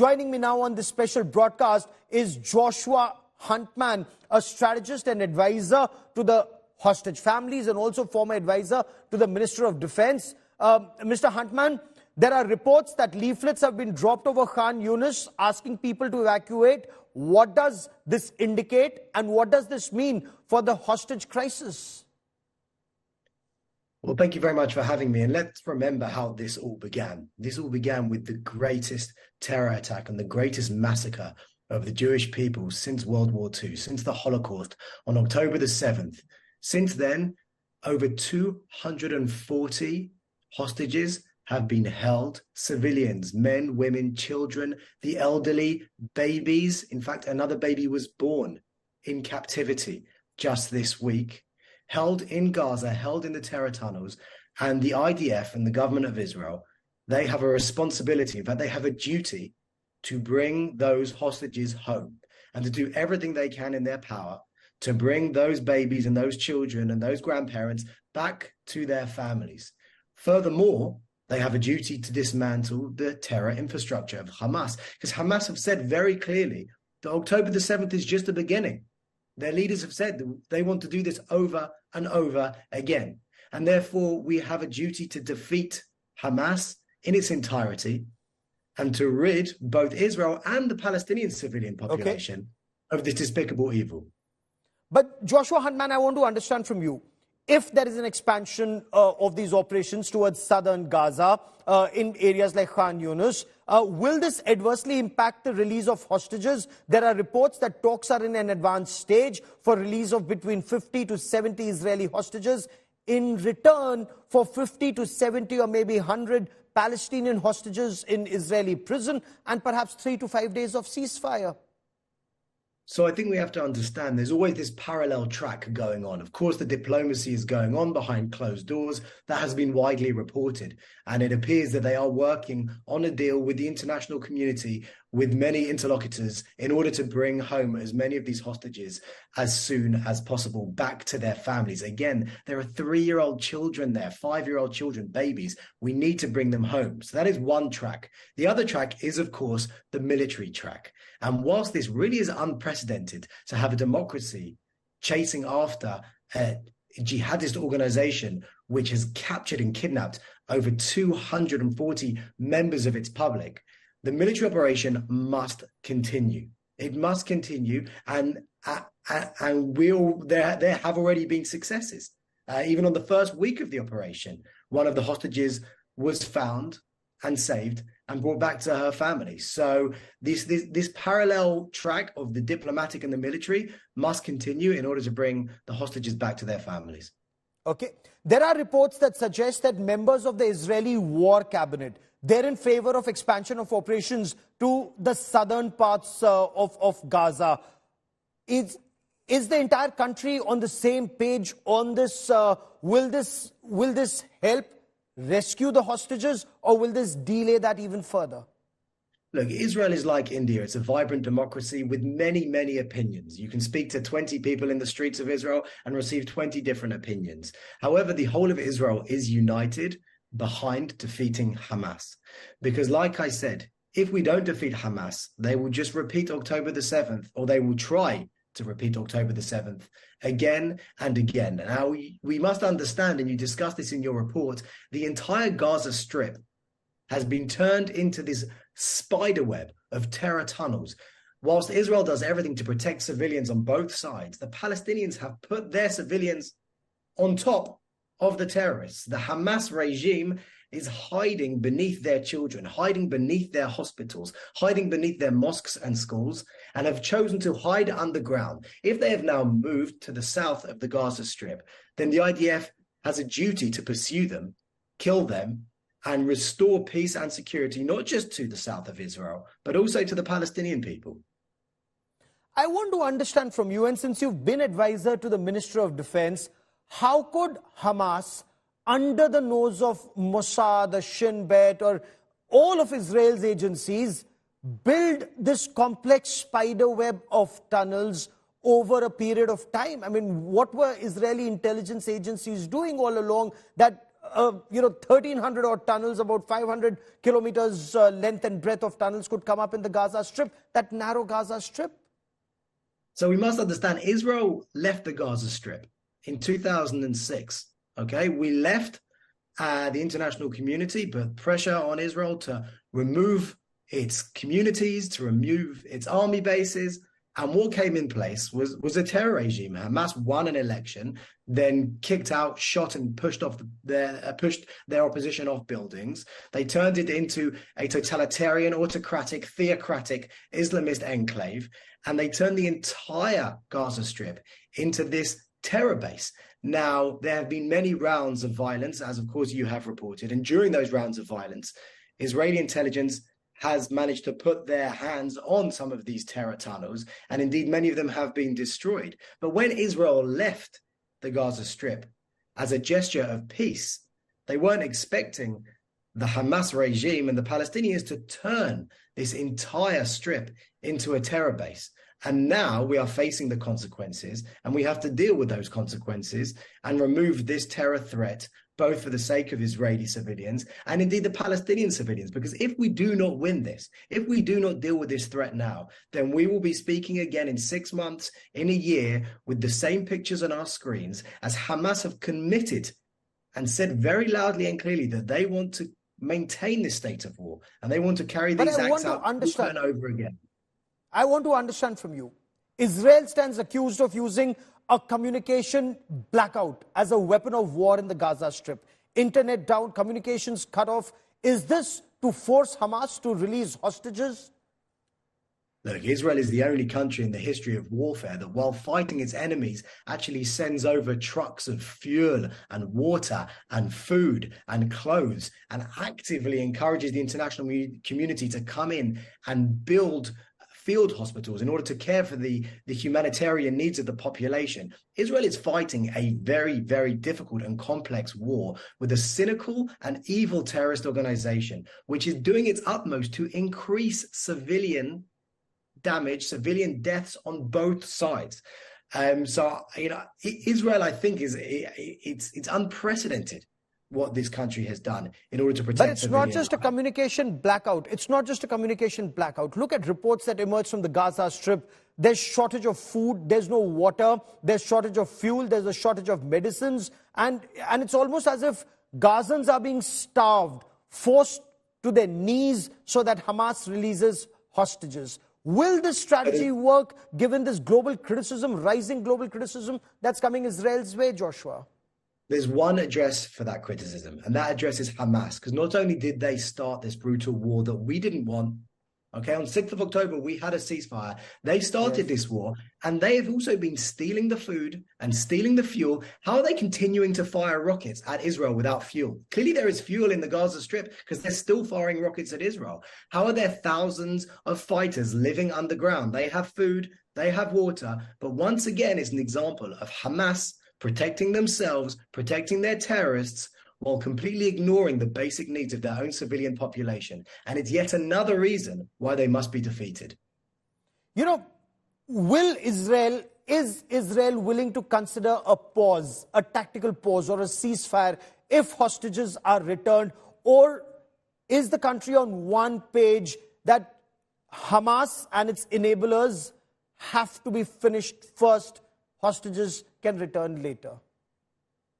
Joining me now on this special broadcast is Joshua Huntman, a strategist and advisor to the hostage families and also former advisor to the Minister of Defense. Mr. Huntman, there are reports that leaflets have been dropped over Khan Yunis asking people to evacuate. What does this indicate and what does this mean for the hostage crisis? Well, thank you very much for having me. And let's remember how this all began. This all began with the greatest terror attack and the greatest massacre of the Jewish people since World War II, since the Holocaust on October the 7th. Since then, over 240 hostages have been held, civilians, men, women, children, the elderly, babies. In fact, another baby was born in captivity just this week, held in Gaza, held in the terror tunnels. And the IDF and the government of Israel, they have a responsibility, in fact, they have a duty to bring those hostages home and to do everything they can in their power to bring those babies and those children and those grandparents back to their families. Furthermore, they have a duty to dismantle the terror infrastructure of Hamas, because Hamas have said very clearly that October the 7th is just the beginning. Their leaders have said that they want to do this over and over again. And therefore, we have a duty to defeat Hamas in its entirety and to rid both Israel and the Palestinian civilian population of this despicable evil. But Joshua Huntman, I want to understand from you, if there is an expansion of these operations towards southern Gaza, in areas like Khan Yunis, will this adversely impact the release of hostages? There are reports that talks are in an advanced stage for release of between 50 to 70 Israeli hostages in return for 50 to 70 or maybe 100 Palestinian hostages in Israeli prison and perhaps 3 to 5 days of ceasefire. So I think we have to understand there's always this parallel track going on. Of course, the diplomacy is going on behind closed doors. That has been widely reported. And it appears that they are working on a deal with the international community, with many interlocutors, in order to bring home as many of these hostages as soon as possible back to their families. Again, there are 3-year-old children there, 5-year-old children, babies. We need to bring them home. So that is one track. The other track is, of course, the military track. And whilst this really is unprecedented to have a democracy chasing after a jihadist organization which has captured and kidnapped over 240 members of its public, the military operation must continue. It must continue, and there have already been successes. Even on the first week of the operation, one of the hostages was found and saved and brought back to her family. So this parallel track of the diplomatic and the military must continue in order to bring the hostages back to their families. Okay. There are reports that suggest that members of the Israeli war cabinet, they're in favor of expansion of operations to the southern parts of Gaza. Is the entire country on the same page on this? Will this help rescue the hostages, or will this delay that even further? Look, Israel is like India. It's a vibrant democracy with many, many opinions. You can speak to 20 people in the streets of Israel and receive 20 different opinions. However, the whole of Israel is united behind defeating Hamas. Because like I said, if we don't defeat Hamas, they will just repeat October the 7th, or they will try to repeat October the 7th again and again. Now, we must understand, and you discussed this in your report, the entire Gaza Strip has been turned into this spider web of terror tunnels. Whilst Israel does everything to protect civilians on both sides, the Palestinians have put their civilians on top of the terrorists. The Hamas regime is hiding beneath their children, hiding beneath their hospitals, hiding beneath their mosques and schools, and have chosen to hide underground. If they have now moved to the south of the Gaza Strip, then the IDF has a duty to pursue them, kill them, and restore peace and security, not just to the south of Israel, but also to the Palestinian people. I want to understand from you, and since you've been advisor to the Minister of Defense, how could Hamas, under the nose of Mossad, the Shin Bet, or all of Israel's agencies, build this complex spider web of tunnels over a period of time? I mean, what were Israeli intelligence agencies doing all along that 1,300 odd tunnels, about 500 kilometers length and breadth of tunnels could come up in the Gaza Strip, that narrow Gaza Strip? So we must understand Israel left the Gaza Strip in 2006. Okay, we left the international community put pressure on Israel to remove its communities, to remove its army bases. And what came in place was a terror regime. Hamas won an election, then kicked out, shot, and pushed their opposition off buildings. They turned it into a totalitarian, autocratic, theocratic Islamist enclave, and they turned the entire Gaza Strip into this terror base. Now, there have been many rounds of violence, as of course you have reported, and during those rounds of violence, Israeli intelligence has managed to put their hands on some of these terror tunnels, and indeed many of them have been destroyed. But when Israel left the Gaza Strip as a gesture of peace, they weren't expecting the Hamas regime and the Palestinians to turn this entire strip into a terror base. And now we are facing the consequences, and we have to deal with those consequences and remove this terror threat, both for the sake of Israeli civilians and indeed the Palestinian civilians. Because if we do not win this, if we do not deal with this threat now, then we will be speaking again in 6 months, in a year, with the same pictures on our screens, as Hamas have committed and said very loudly and clearly that they want to maintain this state of war, and they want to carry these acts out over and over again. I want to understand from you. Israel stands accused of using a communication blackout as a weapon of war in the Gaza Strip. Internet down, communications cut off. Is this to force Hamas to release hostages? Look, Israel is the only country in the history of warfare that, while fighting its enemies, actually sends over trucks of fuel and water and food and clothes, and actively encourages the international community to come in and build field hospitals in order to care for the humanitarian needs of the population. Israel is fighting a very, very difficult and complex war with a cynical and evil terrorist organization, which is doing its utmost to increase civilian damage, civilian deaths on both sides. Israel, I think, it's unprecedented what this country has done in order to protect. But it's not just a communication blackout. It's not just a communication blackout. Look at reports that emerge from the Gaza Strip. There's shortage of food, there's no water, there's shortage of fuel, there's a shortage of medicines, and it's almost as if Gazans are being starved, forced to their knees so that Hamas releases hostages. Will this strategy work given this global criticism, rising global criticism that's coming Israel's way, Joshua? There's one address for that criticism, and that address is Hamas, because not only did they start this brutal war that we didn't want, okay, on 6th of October, we had a ceasefire. They started this war, and they have also been stealing the food and stealing the fuel. How are they continuing to fire rockets at Israel without fuel? Clearly, there is fuel in the Gaza Strip because they're still firing rockets at Israel. How are there thousands of fighters living underground? They have food, they have water, but once again, it's an example of Hamas protecting themselves, protecting their terrorists, while completely ignoring the basic needs of their own civilian population. And it's yet another reason why they must be defeated. You know, is Israel willing to consider a pause, a tactical pause or a ceasefire if hostages are returned? Or is the country on one page that Hamas and its enablers have to be finished first, hostages can return later?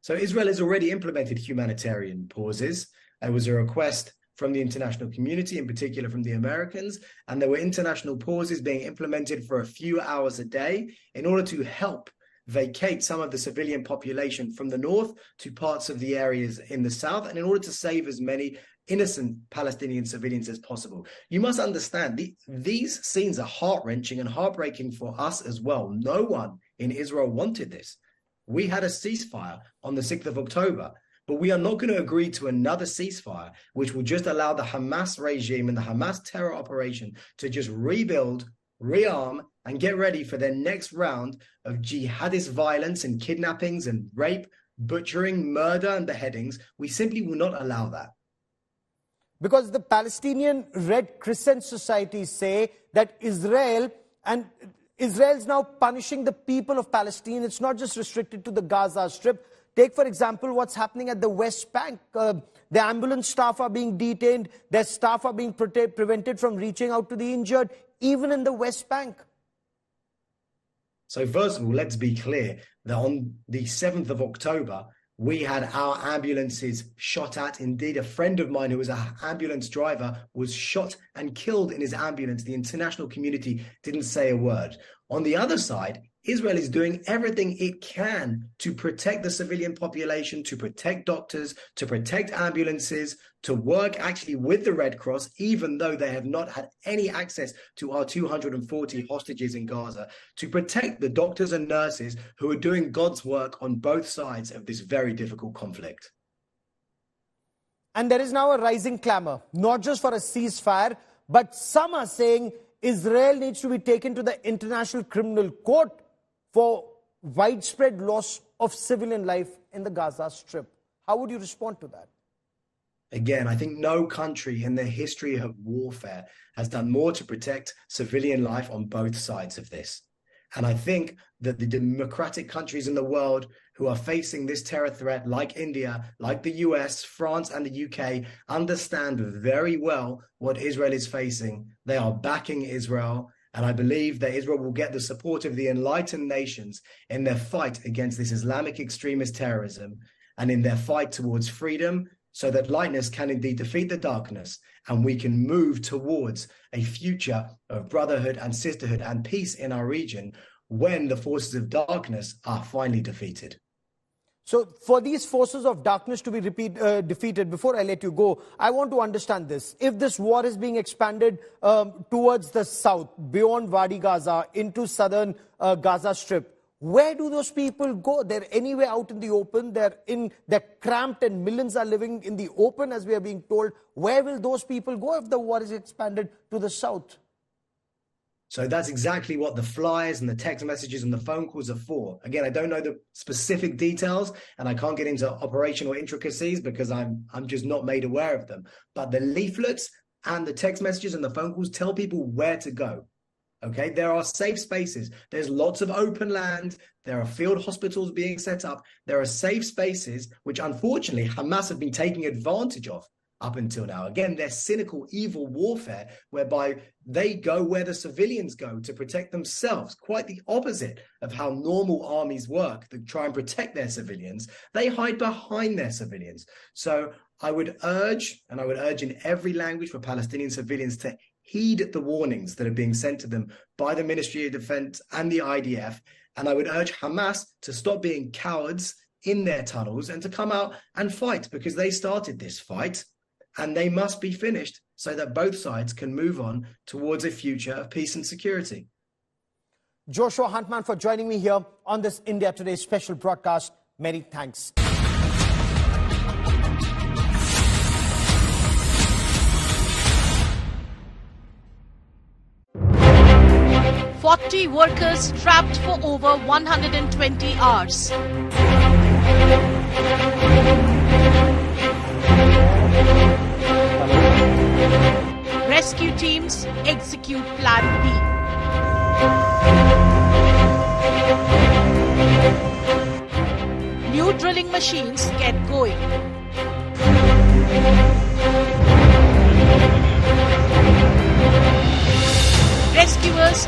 So Israel has already implemented humanitarian pauses. There was a request from the international community, in particular from the Americans, and there were international pauses being implemented for a few hours a day in order to help vacate some of the civilian population from the north to parts of the areas in the south, and in order to save as many innocent Palestinian civilians as possible. You must understand, these scenes are heart-wrenching and heartbreaking for us as well. No one in Israel wanted this. We had a ceasefire on the 6th of October, but we are not going to agree to another ceasefire, which will just allow the Hamas regime and the Hamas terror operation to just rebuild, rearm, and get ready for their next round of jihadist violence and kidnappings and rape, butchering, murder, and beheadings. We simply will not allow that. Because the Palestinian Red Crescent societies say that Israel's now punishing the people of Palestine. It's not just restricted to the Gaza Strip. Take, for example, what's happening at the West Bank. The ambulance staff are being detained. Their staff are being prevented from reaching out to the injured, even in the West Bank. So first of all, let's be clear that on the 7th of October, we had our ambulances shot at. Indeed, a friend of mine who was an ambulance driver was shot and killed in his ambulance. The international community didn't say a word. On the other side, Israel is doing everything it can to protect the civilian population, to protect doctors, to protect ambulances, to work actually with the Red Cross, even though they have not had any access to our 240 hostages in Gaza, to protect the doctors and nurses who are doing God's work on both sides of this very difficult conflict. And there is now a rising clamor, not just for a ceasefire, but some are saying Israel needs to be taken to the International Criminal Court for widespread loss of civilian life in the Gaza Strip. How would you respond to that? Again, I think no country in the history of warfare has done more to protect civilian life on both sides of this. And I think that the democratic countries in the world who are facing this terror threat, like India, like the US, France, and the UK, understand very well what Israel is facing. They are backing Israel. And I believe that Israel will get the support of the enlightened nations in their fight against this Islamic extremist terrorism and in their fight towards freedom, so that lightness can indeed defeat the darkness and we can move towards a future of brotherhood and sisterhood and peace in our region when the forces of darkness are finally defeated. So for these forces of darkness to be defeated, before I let you go, I want to understand this. If this war is being expanded towards the south, beyond Wadi Gaza, into southern Gaza Strip, where do those people go? They're anywhere out in the open. They're cramped and millions are living in the open, as we are being told. Where will those people go if the war is expanded to the south? So that's exactly what the flyers and the text messages and the phone calls are for. Again, I don't know the specific details and I can't get into operational intricacies because I'm just not made aware of them. But the leaflets and the text messages and the phone calls tell people where to go. Okay, there are safe spaces. There's lots of open land. There are field hospitals being set up. There are safe spaces, which unfortunately Hamas have been taking advantage of up until now. Again, their cynical, evil warfare, whereby they go where the civilians go to protect themselves. Quite the opposite of how normal armies work, that try and protect their civilians. They hide behind their civilians. So I would urge, and I would urge in every language for Palestinian civilians to heed the warnings that are being sent to them by the Ministry of Defense and the IDF. And I would urge Hamas to stop being cowards in their tunnels and to come out and fight, because they started this fight and they must be finished so that both sides can move on towards a future of peace and security. Joshua Huntman for joining me here on this India Today special broadcast. Many thanks. 40 workers trapped for over 120 hours. Rescue teams execute Plan B. New drilling machines get going. Rescuers